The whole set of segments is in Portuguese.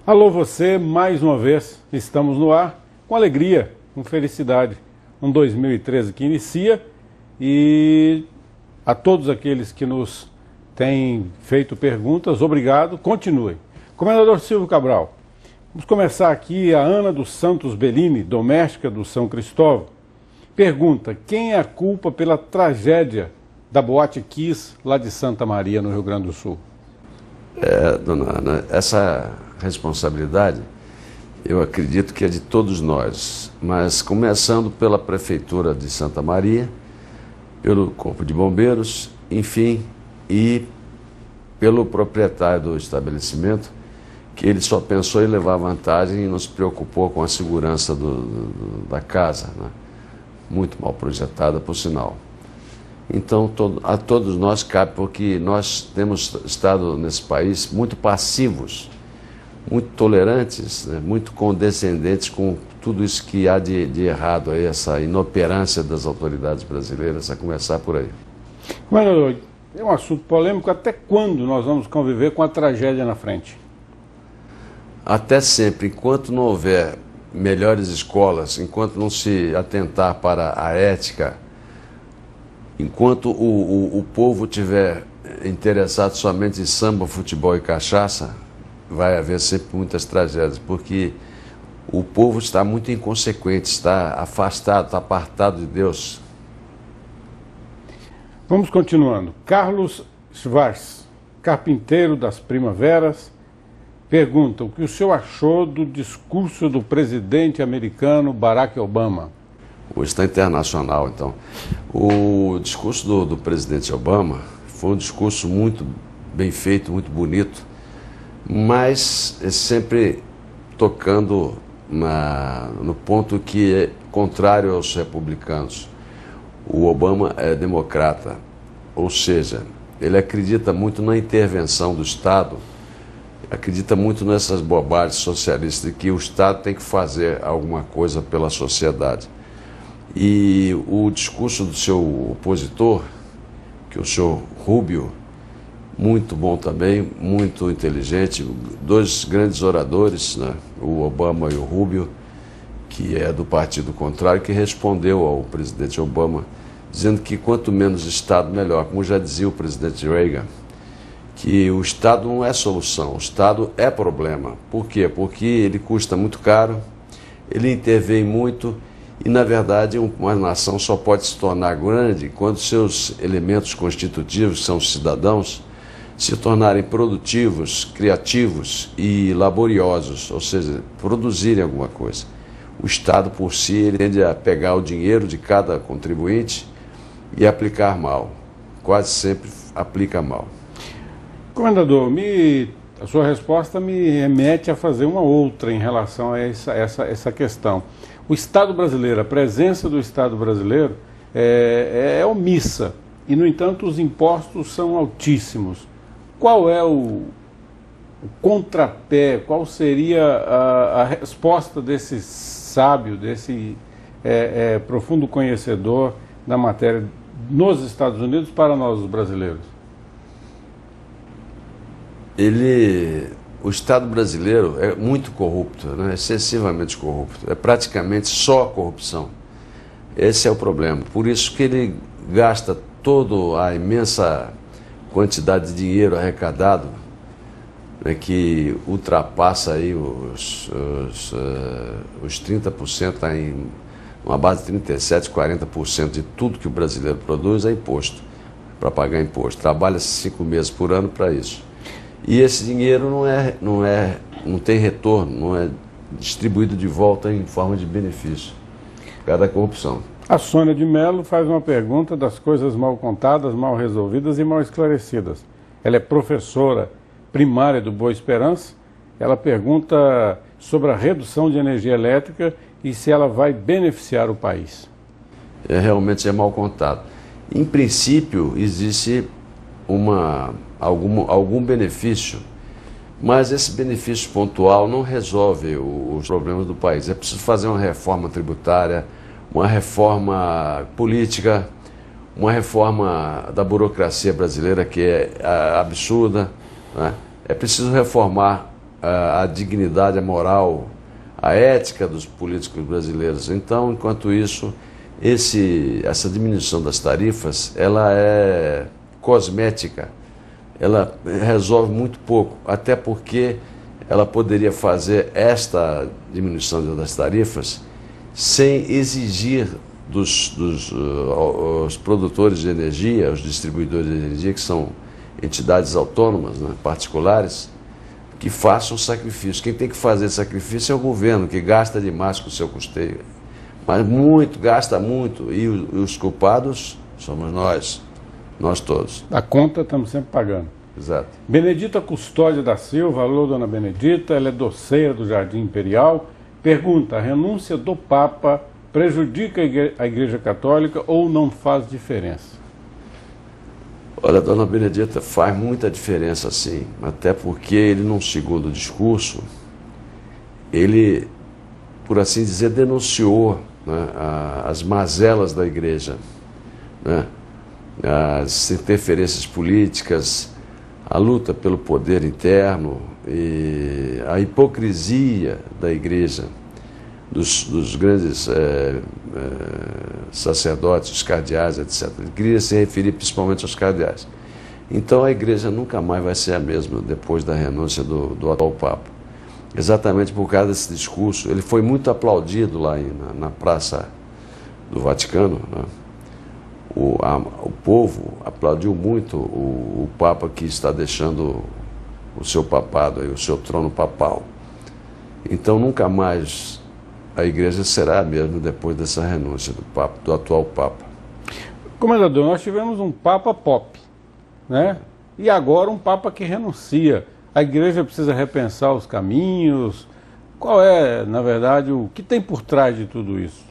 Alô você, mais uma vez, estamos no ar, com alegria, com felicidade. Um 2013 que inicia e a todos aqueles que nos têm feito perguntas, obrigado, continuem. Comendador Silvio Cabral, vamos começar aqui. A Ana dos Santos Bellini, doméstica do São Cristóvão, pergunta: quem é a culpa pela tragédia da Boate Kiss lá de Santa Maria, no Rio Grande do Sul? Dona Ana, essa responsabilidade eu acredito que é de todos nós, mas começando pela Prefeitura de Santa Maria, pelo Corpo de Bombeiros, enfim, e pelo proprietário do estabelecimento, que ele só pensou em levar vantagem e não se preocupou com a segurança da casa, né? Muito mal projetada, por sinal. Então, a todos nós cabe, porque nós temos estado nesse país muito passivos, muito tolerantes, né? Muito condescendentes com tudo isso que há de errado aí, essa inoperância das autoridades brasileiras, a começar por aí. Comendador, é um assunto polêmico. Até quando nós vamos conviver com a tragédia na frente? Até sempre, enquanto não houver melhores escolas, enquanto não se atentar para a ética, enquanto o povo estiver interessado somente em samba, futebol e cachaça, vai haver sempre muitas tragédias, porque o povo está muito inconsequente, está afastado, está apartado de Deus. Vamos continuando. Carlos Schwartz, carpinteiro das Primaveras, pergunta: o que o senhor achou do discurso do presidente americano Barack Obama? Hoje está internacional, então. O discurso do presidente Obama foi um discurso muito bem feito, muito bonito, mas sempre tocando no ponto que é contrário aos republicanos. O Obama é democrata, ou seja, ele acredita muito na intervenção do Estado, acredita muito nessas bobagens socialistas de que o Estado tem que fazer alguma coisa pela sociedade. E o discurso do seu opositor, que é o senhor Rubio, muito bom também, muito inteligente, dois grandes oradores, né? O Obama e o Rubio, que é do partido contrário, que respondeu ao presidente Obama, dizendo que quanto menos Estado, melhor, como já dizia o presidente Reagan, que o Estado não é solução, o Estado é problema. Por quê? Porque ele custa muito caro, ele intervém muito. E, na verdade, uma nação só pode se tornar grande quando seus elementos constitutivos, que são os cidadãos, se tornarem produtivos, criativos e laboriosos, ou seja, produzirem alguma coisa. O Estado, por si, ele tende a pegar o dinheiro de cada contribuinte e aplicar mal. Quase sempre aplica mal. Comendador, a sua resposta me remete a fazer uma outra em relação a essa questão. O Estado brasileiro, a presença do Estado brasileiro é omissa e, no entanto, os impostos são altíssimos. Qual é o contrapé, qual seria a resposta desse sábio, desse profundo conhecedor da matéria nos Estados Unidos para nós, os brasileiros? O Estado brasileiro é muito corrupto, né? Excessivamente corrupto, é praticamente só corrupção. Esse é o problema. Por isso que ele gasta toda a imensa quantidade de dinheiro arrecadado, né, que ultrapassa aí os 30%, está em uma base de 37%, 40% de tudo que o brasileiro produz é imposto, para pagar imposto. Trabalha 5 meses por ano para isso. E esse dinheiro não tem retorno, não é distribuído de volta em forma de benefício. Cada corrupção. A Sônia de Mello faz uma pergunta das coisas mal contadas, mal resolvidas e mal esclarecidas. Ela é professora primária do Boa Esperança. Ela pergunta sobre a redução de energia elétrica e se ela vai beneficiar o país. Realmente é mal contado. Em princípio, existe algum benefício, mas esse benefício pontual não resolve os problemas do país. É preciso fazer uma reforma tributária, uma reforma política, uma reforma da burocracia brasileira que é absurda, né? É preciso reformar a dignidade, a moral, a ética dos políticos brasileiros. Então, enquanto isso, essa diminuição das tarifas, ela é cosmética, ela resolve muito pouco, até porque ela poderia fazer esta diminuição das tarifas sem exigir os produtores de energia, os distribuidores de energia, que são entidades autônomas, né, particulares, que façam sacrifício. Quem tem que fazer sacrifício é o governo, que gasta demais com o seu custeio. Mas muito, gasta muito, e os culpados somos nós todos. A conta estamos sempre pagando. Exato. Benedita Custódia da Silva, alô, dona Benedita, ela é doceira do Jardim Imperial, pergunta: a renúncia do Papa prejudica a Igreja Católica ou não faz diferença? Olha, dona Benedita, faz muita diferença sim, até porque ele, num segundo discurso, ele, por assim dizer, denunciou, né, as mazelas da Igreja, né, as interferências políticas, a luta pelo poder interno e a hipocrisia da Igreja, dos grandes sacerdotes, os cardeais, etc. Ele queria se referir principalmente aos cardeais. Então a Igreja nunca mais vai ser a mesma depois da renúncia do atual Papa. Exatamente por causa desse discurso. Ele foi muito aplaudido lá na Praça do Vaticano, né? O povo aplaudiu muito o Papa que está deixando o seu papado, o seu trono papal. Então nunca mais a Igreja será a mesma depois dessa renúncia do atual Papa. Comendador, nós tivemos um Papa pop, né? E agora um Papa que renuncia. A Igreja precisa repensar os caminhos. Qual é, na verdade, o que tem por trás de tudo isso?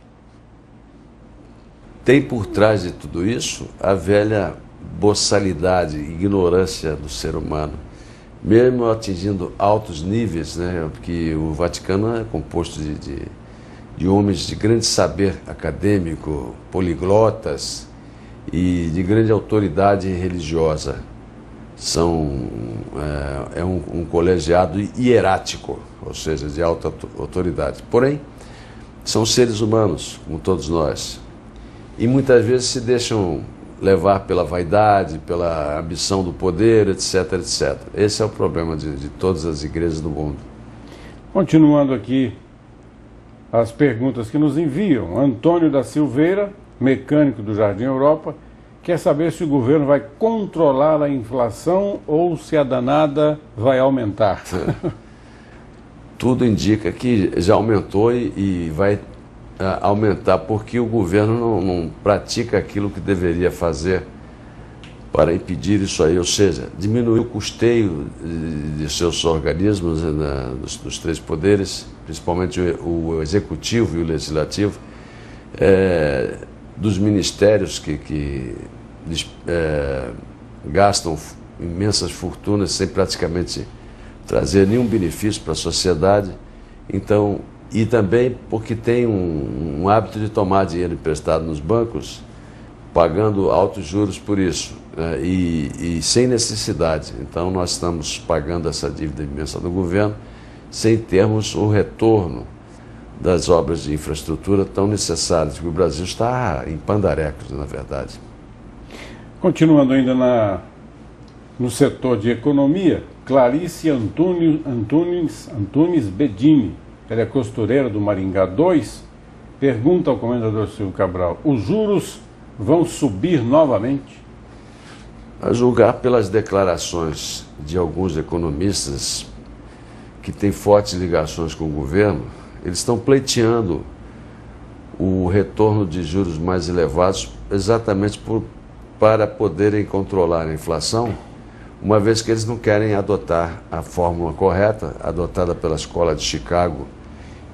Tem por trás de tudo isso a velha boçalidade, ignorância do ser humano, mesmo atingindo altos níveis, né? Porque o Vaticano é composto de homens de grande saber acadêmico, poliglotas e de grande autoridade religiosa. É um colegiado hierático, ou seja, de alta autoridade. Porém, são seres humanos, como todos nós. E muitas vezes se deixam levar pela vaidade, pela ambição do poder, etc, etc. Esse é o problema de todas as igrejas do mundo. Continuando aqui as perguntas que nos enviam. Antônio da Silveira, mecânico do Jardim Europa, quer saber se o governo vai controlar a inflação ou se a danada vai aumentar. Tudo indica que já aumentou e vai aumentar, porque o governo não pratica aquilo que deveria fazer para impedir isso aí, ou seja, diminuir o custeio de seus organismos, dos três poderes, principalmente o executivo e o legislativo, dos ministérios que gastam imensas fortunas sem praticamente trazer nenhum benefício para a sociedade. Então, e também porque tem um hábito de tomar dinheiro emprestado nos bancos, pagando altos juros por isso, e sem necessidade. Então nós estamos pagando essa dívida imensa do governo sem termos o retorno das obras de infraestrutura tão necessárias, porque o Brasil está em pandarecos, na verdade. Continuando ainda no setor de economia, Clarice Antunes Bedini, ela é costureira do Maringá 2, pergunta ao comendador Silvio Cabral: os juros vão subir novamente? A julgar pelas declarações de alguns economistas que têm fortes ligações com o governo, eles estão pleiteando o retorno de juros mais elevados exatamente para poderem controlar a inflação, uma vez que eles não querem adotar a fórmula correta, adotada pela Escola de Chicago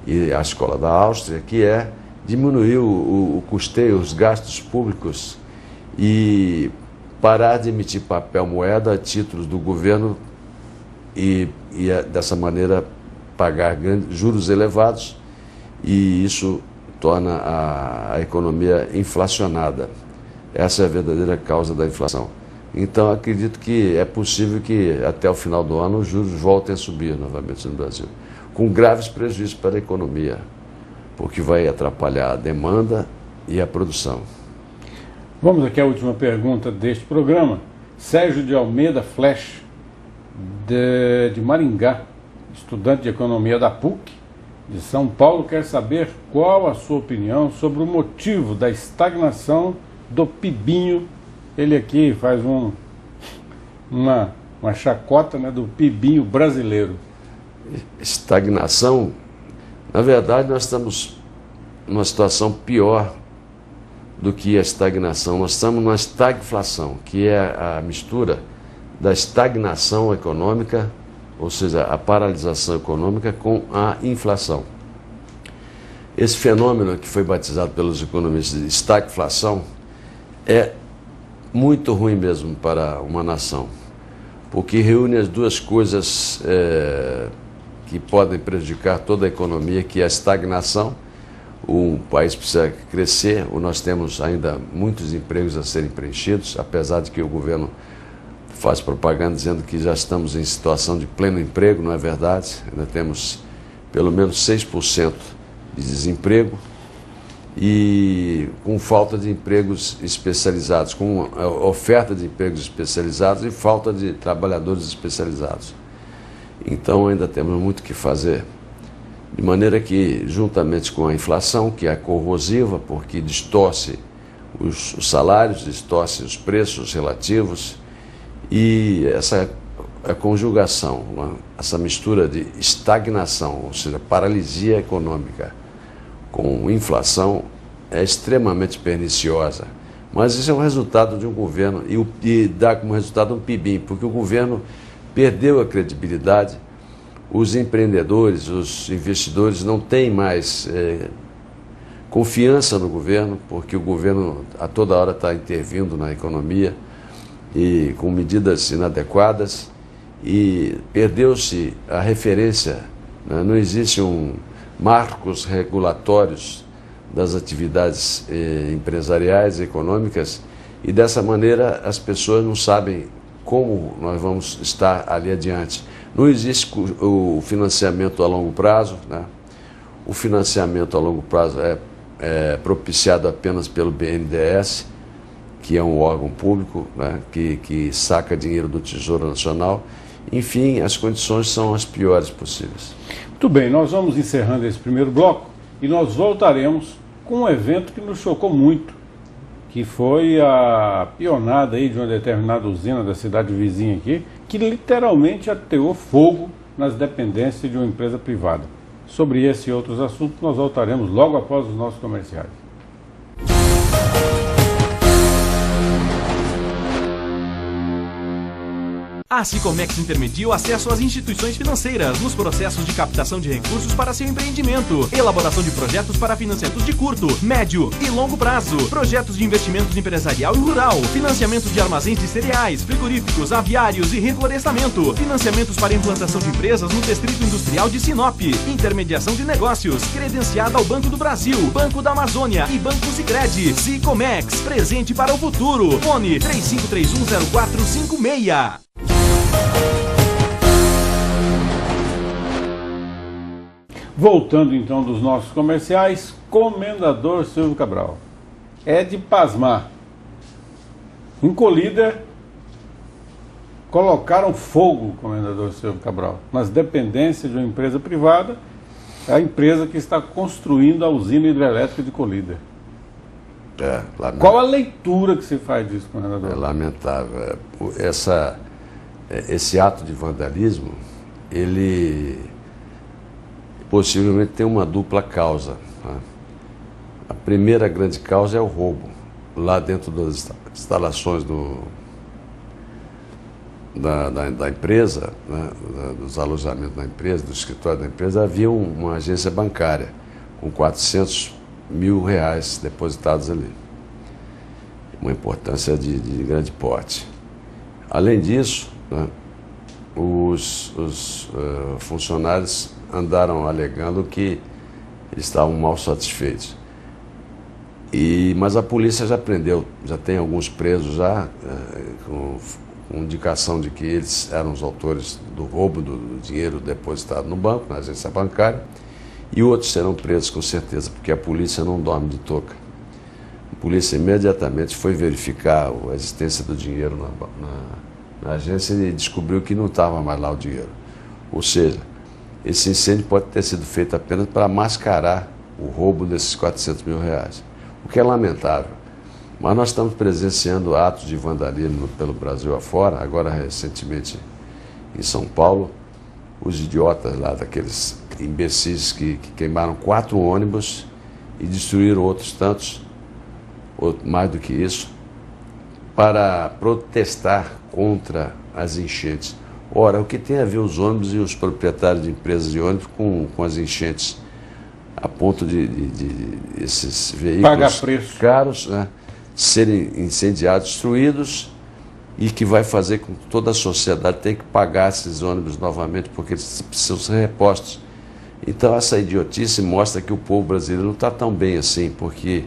e a Escola da Áustria, que é diminuir o custeio, os gastos públicos e parar de emitir papel moeda a títulos do governo e dessa maneira pagar juros elevados, e isso torna a economia inflacionada. Essa é a verdadeira causa da inflação. Então acredito que é possível que até o final do ano os juros voltem a subir novamente no Brasil, com graves prejuízos para a economia, porque vai atrapalhar a demanda e a produção. Vamos aqui à última pergunta deste programa. Sérgio de Almeida Flash, de Maringá, estudante de economia da PUC de São Paulo, quer saber qual a sua opinião sobre o motivo da estagnação do PIBinho. Ele aqui faz uma chacota, né, do PIBinho brasileiro. Estagnação, na verdade nós estamos numa situação pior do que a estagnação. Nós estamos numa estagflação, que é a mistura da estagnação econômica, ou seja, a paralisação econômica, com a inflação. Esse fenômeno que foi batizado pelos economistas de estagflação é muito ruim mesmo para uma nação, porque reúne as duas coisas que podem prejudicar toda a economia, que é a estagnação. O país precisa crescer, nós temos ainda muitos empregos a serem preenchidos, apesar de que o governo faz propaganda dizendo que já estamos em situação de pleno emprego, não é verdade? Ainda temos pelo menos 6% de desemprego e com falta de empregos especializados, com oferta de empregos especializados e falta de trabalhadores especializados. Então ainda temos muito o que fazer. De maneira que, juntamente com a inflação, que é corrosiva, porque distorce os salários, distorce os preços relativos, e essa conjugação, essa mistura de estagnação, ou seja, paralisia econômica, com inflação, é extremamente perniciosa. Mas isso é um resultado de um governo, e dá como resultado um PIBinho, porque o governo perdeu a credibilidade. Os empreendedores, os investidores não têm mais confiança no governo, porque o governo a toda hora está intervindo na economia e com medidas inadequadas, e perdeu-se a referência, né? Não existe marcos regulatórios das atividades empresariais, econômicas, e dessa maneira as pessoas não sabem como nós vamos estar ali adiante. Não existe o financiamento a longo prazo, né? O financiamento a longo prazo é propiciado apenas pelo BNDES, que é um órgão público, né? que saca dinheiro do Tesouro Nacional. Enfim, as condições são as piores possíveis. Muito bem, nós vamos encerrando esse primeiro bloco e nós voltaremos com um evento que nos chocou muito, que foi a pionada aí de uma determinada usina da cidade vizinha aqui, que literalmente ateou fogo nas dependências de uma empresa privada. Sobre esse e outros assuntos nós voltaremos logo após os nossos comerciais. A Sicomex intermedia o acesso às instituições financeiras nos processos de captação de recursos para seu empreendimento, elaboração de projetos para financiamentos de curto, médio e longo prazo, projetos de investimentos empresarial e rural, financiamento de armazéns de cereais, frigoríficos, aviários e reflorestamento, financiamentos para implantação de empresas no Distrito Industrial de Sinop, intermediação de negócios, credenciada ao Banco do Brasil, Banco da Amazônia e Banco Sicredi. Sicomex, presente para o futuro. Fone 35310456. Voltando então dos nossos comerciais, Comendador Silvio Cabral. É de pasmar. Em Colíder, colocaram fogo, Comendador Silvio Cabral, nas dependências de uma empresa privada, a empresa que está construindo a usina hidrelétrica de Colíder. Qual a leitura que se faz disso, Comendador? É lamentável. Esse ato de vandalismo, ele possivelmente tem uma dupla causa. Tá? A primeira grande causa é o roubo. Lá dentro das instalações da empresa, né? Dos alojamentos da empresa, do escritório da empresa, havia uma agência bancária com R$400 mil depositados ali. Uma importância de grande porte. Além disso, né? Os funcionários andaram alegando que eles estavam mal satisfeitos. Mas a polícia já prendeu, já tem alguns presos já, com indicação de que eles eram os autores do roubo do dinheiro depositado no banco, na agência bancária, e outros serão presos com certeza, porque a polícia não dorme de touca. A polícia imediatamente foi verificar a existência do dinheiro na agência e descobriu que não estava mais lá o dinheiro. Ou seja, esse incêndio pode ter sido feito apenas para mascarar o roubo desses R$400 mil, o que é lamentável. Mas nós estamos presenciando atos de vandalismo pelo Brasil afora, agora recentemente em São Paulo, os idiotas lá, daqueles imbecis que queimaram 4 ônibus e destruíram outros tantos, mais do que isso, para protestar contra as enchentes. Ora, o que tem a ver os ônibus e os proprietários de empresas de ônibus com as enchentes, a ponto de esses veículos caros, né, serem incendiados, destruídos, e que vai fazer com que toda a sociedade tenha que pagar esses ônibus novamente, porque eles precisam ser repostos. Então essa idiotice mostra que o povo brasileiro não está tão bem assim, porque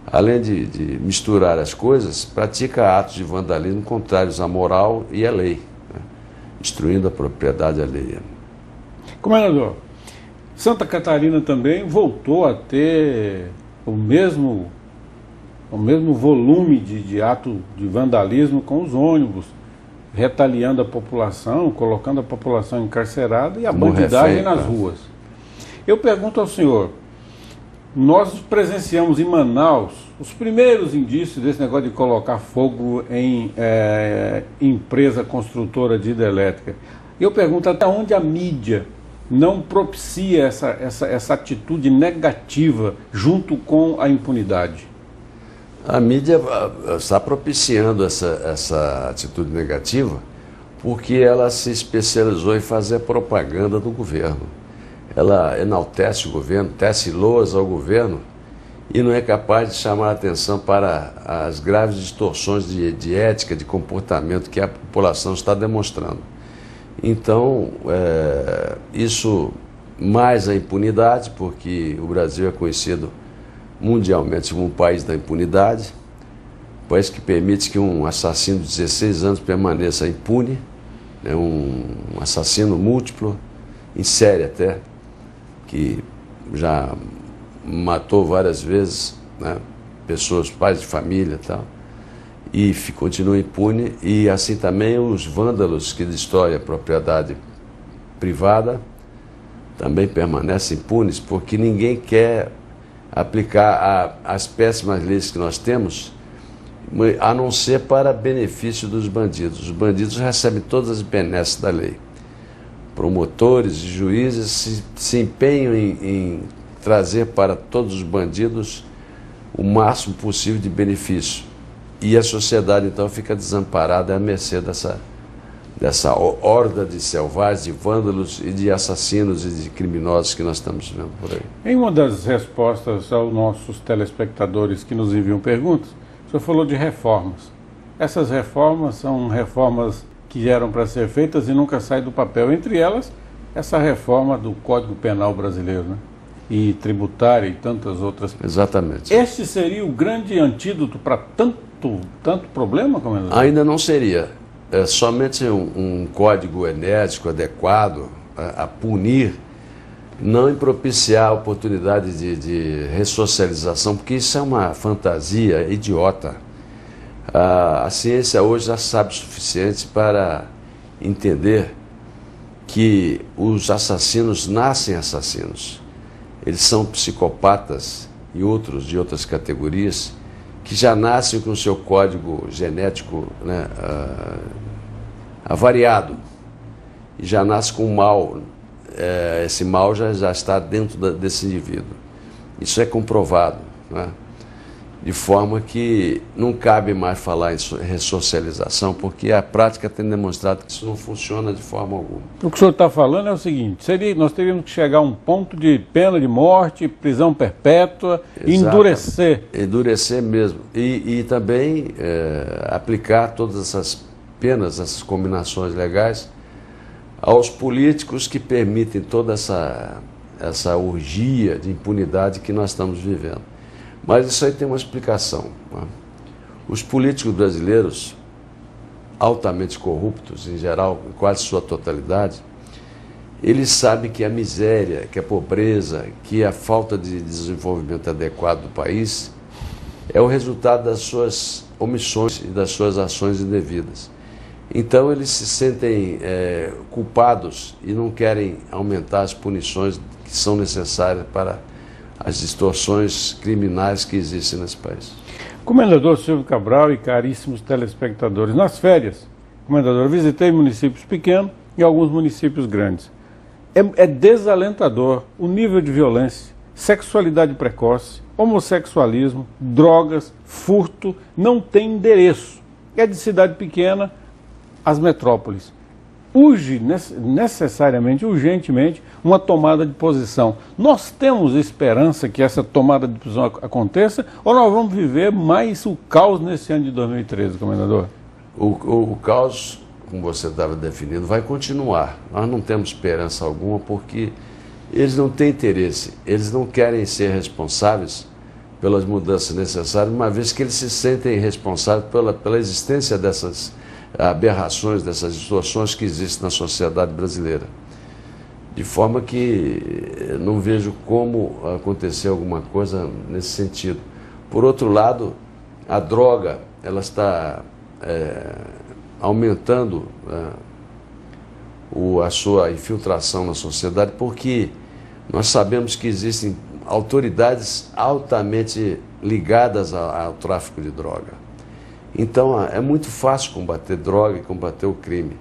além de misturar as coisas, pratica atos de vandalismo contrários à moral e à lei, né, destruindo a propriedade alheia. Comendador, Santa Catarina também voltou a ter o mesmo volume de ato de vandalismo com os ônibus, retaliando a população, colocando a população encarcerada e a bandidagem nas ruas. Eu pergunto ao senhor, nós presenciamos em Manaus os primeiros indícios desse negócio de colocar fogo em empresa construtora de hidrelétrica. Eu pergunto até onde a mídia não propicia essa atitude negativa junto com a impunidade. A mídia está propiciando essa atitude negativa porque ela se especializou em fazer propaganda do governo. Ela enaltece o governo, tece loas ao governo e não é capaz de chamar a atenção para as graves distorções de ética, de comportamento que a população está demonstrando. Então, isso mais a impunidade, porque o Brasil é conhecido mundialmente como um país da impunidade, um país que permite que um assassino de 16 anos permaneça impune, né, um assassino múltiplo, em série até, que já matou várias vezes, né, pessoas, pais de família e tal, e continua impune, e assim também os vândalos que destroem a propriedade privada também permanecem impunes, porque ninguém quer aplicar as péssimas leis que nós temos, a não ser para benefício dos bandidos. Os bandidos recebem todas as benesses da lei. Promotores e juízes se empenham em trazer para todos os bandidos o máximo possível de benefício. E a sociedade, então, fica desamparada à mercê dessa horda de selvagens, de vândalos e de assassinos e de criminosos que nós estamos vendo por aí. Em uma das respostas aos nossos telespectadores que nos enviam perguntas, o senhor falou de reformas. Essas reformas são reformas que eram para ser feitas e nunca saem do papel. Entre elas, essa reforma do Código Penal brasileiro, né? E tributária e tantas outras. Exatamente. Este seria o grande antídoto para tanto problema, comandante? Ainda não seria. Somente um código enérgico, adequado a punir, não em propiciar a oportunidade de ressocialização, porque isso é uma fantasia idiota. A ciência hoje já sabe o suficiente para entender que os assassinos nascem assassinos. Eles são psicopatas e outros de outras categorias que já nascem com o seu código genético, né, avariado, e já nasce com o mal. Esse mal já está dentro desse indivíduo. Isso é comprovado, né? De forma que não cabe mais falar em ressocialização, porque a prática tem demonstrado que isso não funciona de forma alguma. O que o senhor está falando é o seguinte, nós teríamos que chegar a um ponto de pena de morte, prisão perpétua, e endurecer. Endurecer mesmo. E também aplicar todas essas penas, essas combinações legais, aos políticos que permitem toda essa orgia de impunidade que nós estamos vivendo. Mas isso aí tem uma explicação, né? Os políticos brasileiros, altamente corruptos, em geral, em quase sua totalidade, eles sabem que a miséria, que a pobreza, que a falta de desenvolvimento adequado do país é o resultado das suas omissões e das suas ações indevidas. Então eles se sentem culpados e não querem aumentar as punições que são necessárias para as distorções criminais que existem nesse país. Comendador Silvio Cabral e caríssimos telespectadores, nas férias, comendador, visitei municípios pequenos e alguns municípios grandes. É desalentador o nível de violência, sexualidade precoce, homossexualismo, drogas, furto, não tem endereço. É de cidade pequena às metrópoles. Urge necessariamente, urgentemente, uma tomada de posição. Nós temos esperança que essa tomada de posição aconteça ou nós vamos viver mais o caos nesse ano de 2013, comendador? O caos, como você estava definindo, vai continuar. Nós não temos esperança alguma porque eles não têm interesse, eles não querem ser responsáveis pelas mudanças necessárias, uma vez que eles se sentem responsáveis pela existência dessas aberrações, dessas distorções que existem na sociedade brasileira. De forma que não vejo como acontecer alguma coisa nesse sentido. Por outro lado, a droga ela está aumentando a sua infiltração na sociedade, porque nós sabemos que existem autoridades altamente ligadas ao tráfico de droga. Então é muito fácil combater droga e combater o crime,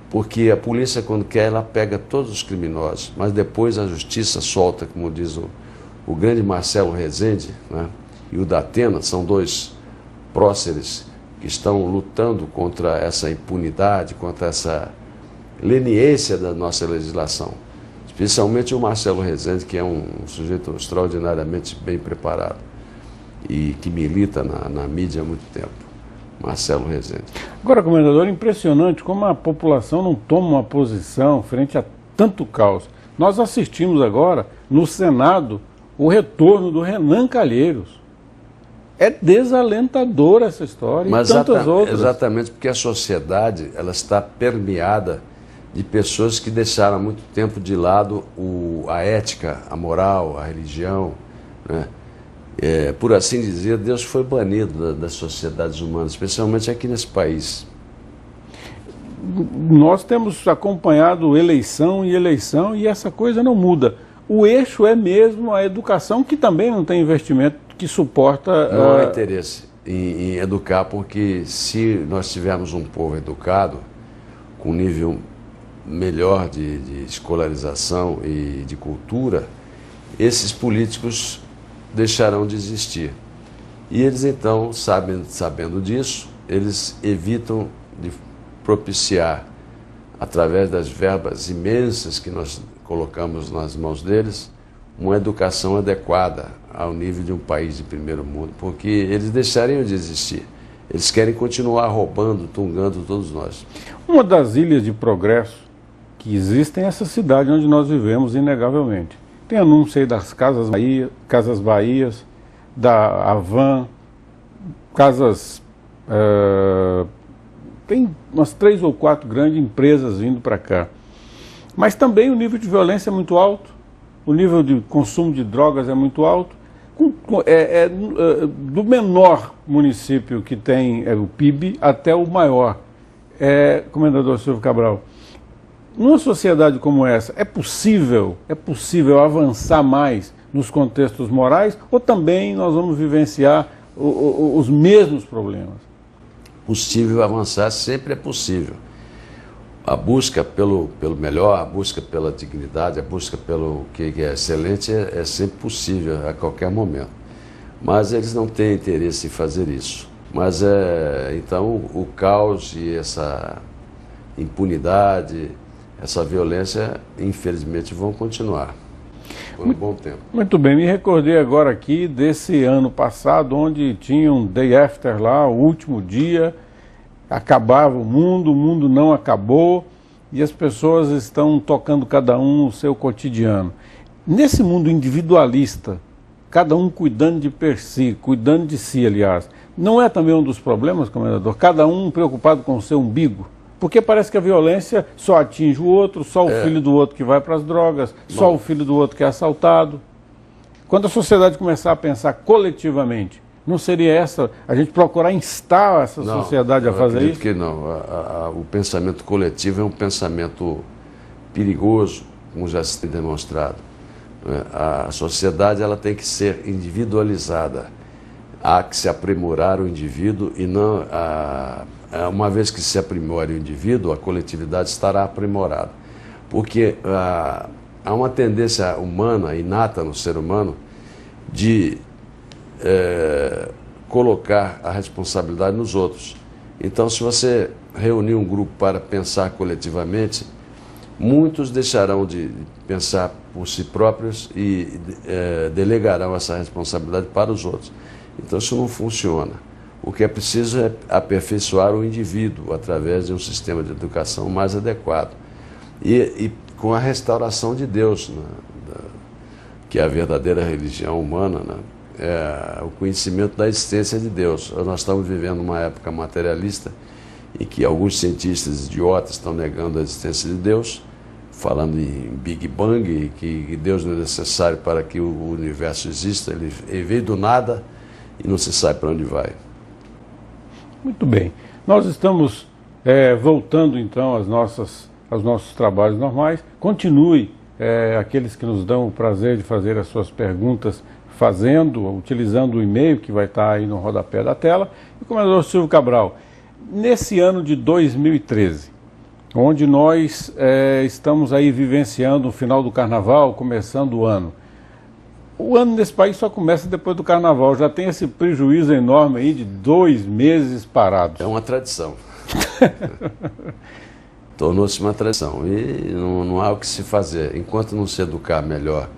porque a polícia, quando quer, ela pega todos os criminosos, mas depois a justiça solta, como diz o grande Marcelo Rezende, né, e o Datena, são dois próceres que estão lutando contra essa impunidade, contra essa leniência da nossa legislação. Especialmente o Marcelo Rezende, que é um sujeito extraordinariamente bem preparado e que milita na mídia há muito tempo. Marcelo Rezende. Agora, comendador, impressionante como a população não toma uma posição frente a tanto caos. Nós assistimos agora, no Senado, o retorno do Renan Calheiros. É desalentadora essa história. Mas e tantas outras. Exatamente porque a sociedade ela está permeada de pessoas que deixaram há muito tempo de lado a ética, a moral, a religião, né? Por assim dizer, Deus foi banido das sociedades humanas, especialmente aqui nesse país. Nós temos acompanhado eleição e essa coisa não muda. O eixo é mesmo a educação, que também não tem investimento que suporta... Não há interesse em educar, porque se nós tivermos um povo educado, com nível melhor de escolarização e de cultura, esses políticos deixarão de existir. E eles então, sabendo disso, eles evitam de propiciar, através das verbas imensas que nós colocamos nas mãos deles, uma educação adequada ao nível de um país de primeiro mundo, porque eles deixariam de existir. Eles querem continuar roubando, tungando todos nós. Uma das ilhas de progresso que existem é essa cidade onde nós vivemos, inegavelmente. Tem anúncio aí das Casas Bahias, da Avan, tem umas 3 ou 4 grandes empresas vindo para cá. Mas também o nível de violência é muito alto, o nível de consumo de drogas é muito alto. Do menor município que tem o PIB até o maior. Comendador Silvio Cabral, numa sociedade como essa, é possível avançar mais nos contextos morais ou também nós vamos vivenciar os mesmos problemas? Possível avançar sempre é possível. A busca pelo melhor, a busca pela dignidade, a busca pelo que é excelente é sempre possível a qualquer momento. Mas eles não têm interesse em fazer isso. Mas então o caos e essa impunidade, essa violência, infelizmente, vão continuar por um bom tempo. Muito bem, me recordei agora aqui desse ano passado, onde tinha um day after lá, o último dia, acabava o mundo não acabou, e as pessoas estão tocando cada um o seu cotidiano. Nesse mundo individualista, cada um cuidando de per si, cuidando de si, aliás. Não é também um dos problemas, comendador? Cada um preocupado com o seu umbigo? Porque parece que a violência só atinge o outro, só o filho do outro que vai para as drogas, só o filho do outro que é assaltado. Quando a sociedade começar a pensar coletivamente, não seria essa, a gente procurar instar essa sociedade a fazer isso? Que não. O pensamento coletivo é um pensamento perigoso, como já se tem demonstrado. A sociedade ela tem que ser individualizada. Há que se aprimorar o indivíduo e não... uma vez que se aprimore o indivíduo, a coletividade estará aprimorada. Porque há uma tendência humana, inata no ser humano, de colocar a responsabilidade nos outros. Então, se você reunir um grupo para pensar coletivamente, muitos deixarão de pensar por si próprios e delegarão essa responsabilidade para os outros. Então, isso não funciona. O que é preciso é aperfeiçoar o indivíduo através de um sistema de educação mais adequado. E com a restauração de Deus, né, que é a verdadeira religião humana, né, é o conhecimento da existência de Deus. Nós estamos vivendo uma época materialista em que alguns cientistas idiotas estão negando a existência de Deus, falando em Big Bang, que Deus não é necessário para que o universo exista. Ele veio do nada e não se sabe para onde vai. Muito bem. Nós estamos voltando então aos nossos trabalhos normais. Continue aqueles que nos dão o prazer de fazer as suas perguntas utilizando o e-mail que vai estar aí no rodapé da tela. E comendador Silvio Cabral, nesse ano de 2013, onde nós estamos aí vivenciando o final do carnaval, começando o ano nesse país só começa depois do carnaval, já tem esse prejuízo enorme aí de 2 meses parados. É uma tradição. Tornou-se uma tradição e não há o que se fazer. Enquanto não se educar melhor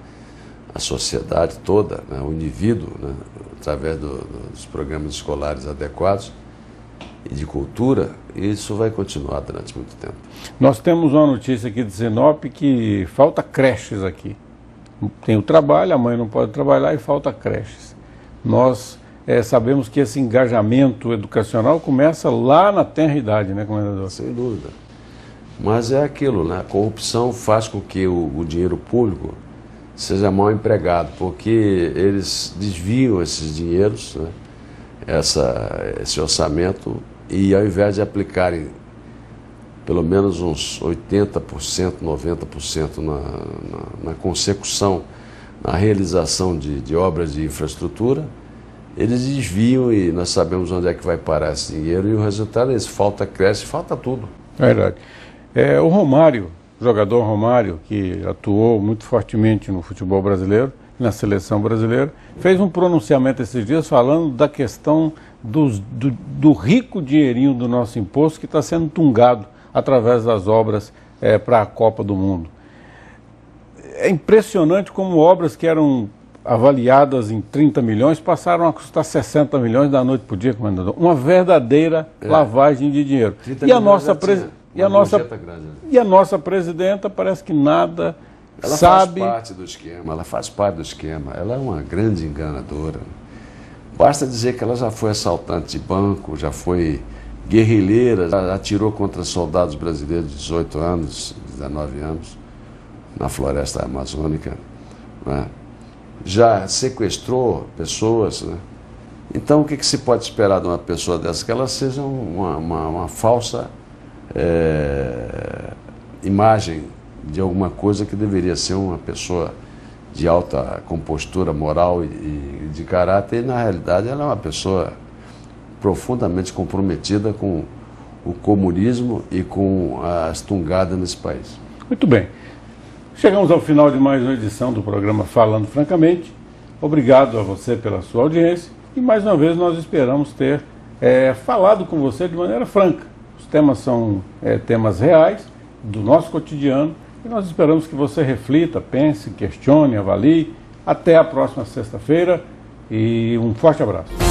a sociedade toda, né, o indivíduo, né, através dos programas escolares adequados e de cultura, isso vai continuar durante muito tempo. Nós temos uma notícia aqui de Sinop que falta creches aqui. Tem o trabalho, a mãe não pode trabalhar e falta creches. Nós sabemos que esse engajamento educacional começa lá na tenra-idade, né, comendador? Sem dúvida. Mas é aquilo, né? A corrupção faz com que o dinheiro público seja mal empregado, porque eles desviam esses dinheiros, né? Esse orçamento, e ao invés de aplicarem pelo menos uns 80%, 90% na consecução, na realização de obras de infraestrutura, eles desviam e nós sabemos onde é que vai parar esse dinheiro e o resultado é esse, falta creche, falta tudo. Verdade. O Romário, o jogador Romário, que atuou muito fortemente no futebol brasileiro, na seleção brasileira, fez um pronunciamento esses dias falando da questão do rico dinheirinho do nosso imposto que está sendo tungado através das obras para a Copa do Mundo. É impressionante como obras que eram avaliadas em 30 milhões passaram a custar 60 milhões da noite para o dia, comendador. Uma verdadeira lavagem de dinheiro. E a nossa presidenta parece que nada sabe. Ela faz parte do esquema, ela faz parte do esquema. Ela é uma grande enganadora. Basta dizer que ela já foi assaltante de banco, já foi guerrilheira, já atirou contra soldados brasileiros de 18 anos, 19 anos, na floresta amazônica, né? Já sequestrou pessoas, né? Então o que se pode esperar de uma pessoa dessa? Que ela seja uma falsa imagem de alguma coisa que deveria ser uma pessoa de alta compostura moral e de caráter, e na realidade ela é uma pessoa profundamente comprometida com o comunismo e com as tungadas nesse país. Muito bem. Chegamos ao final de mais uma edição do programa Falando Francamente. Obrigado a você pela sua audiência e mais uma vez nós esperamos ter falado com você de maneira franca. Os temas são temas reais do nosso cotidiano e nós esperamos que você reflita, pense, questione, avalie. Até a próxima sexta-feira e um forte abraço.